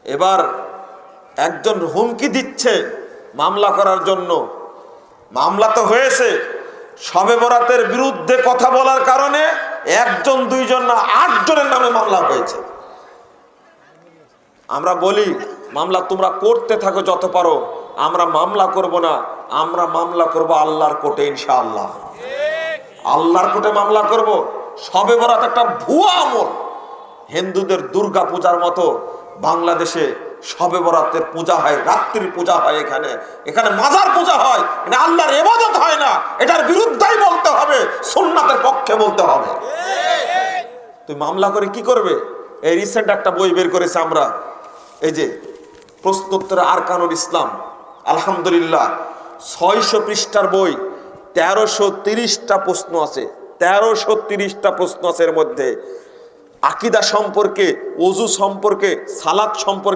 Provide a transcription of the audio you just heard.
এবার একজন হুমকি দিচ্ছে মামলা করার জন্য। মামলা তো হয়েছে, শবে বরাতের বিরুদ্ধে কথা বলার কারণে একজন দুইজন না ৮ জনের নামে মামলা হয়েছে। আমরা বলি মামলা তোমরা করতে থাকো যত পারো, আমরা মামলা করব না, আমরা মামলা করব আল্লাহর কোর্টে ইনশাআল্লাহ। আল্লাহর কোর্টে মামলা করব। শবে বরাত একটা ভুয়া আমল। হিন্দুদের দুর্গা পূজার মতো বাংলাদেশে শবে বরাতের পূজা হয়, রাত্রির পূজা হয়, এখানে মাজার পূজা হয়, এটা আল্লাহর ইবাদত হয় না। এটার বিরুদ্ধেই বলতে হবে, সুন্নাতের পক্ষে বলতে হবে। তুই মামলা করে কি করবে? এই রিসেন্ট একটা বই বের করেছে আমরা, এই যে প্রশ্নোত্তরে আরকানুল ইসলাম, আলহামদুলিল্লাহ 600 পৃষ্ঠার বই, 1330টা প্রশ্ন আছে। 1330টা প্রশ্ন আছে। এর মধ্যে আকীদা সম্পর্কে, ওযু সম্পর্কে, সালাত সম্পর্কে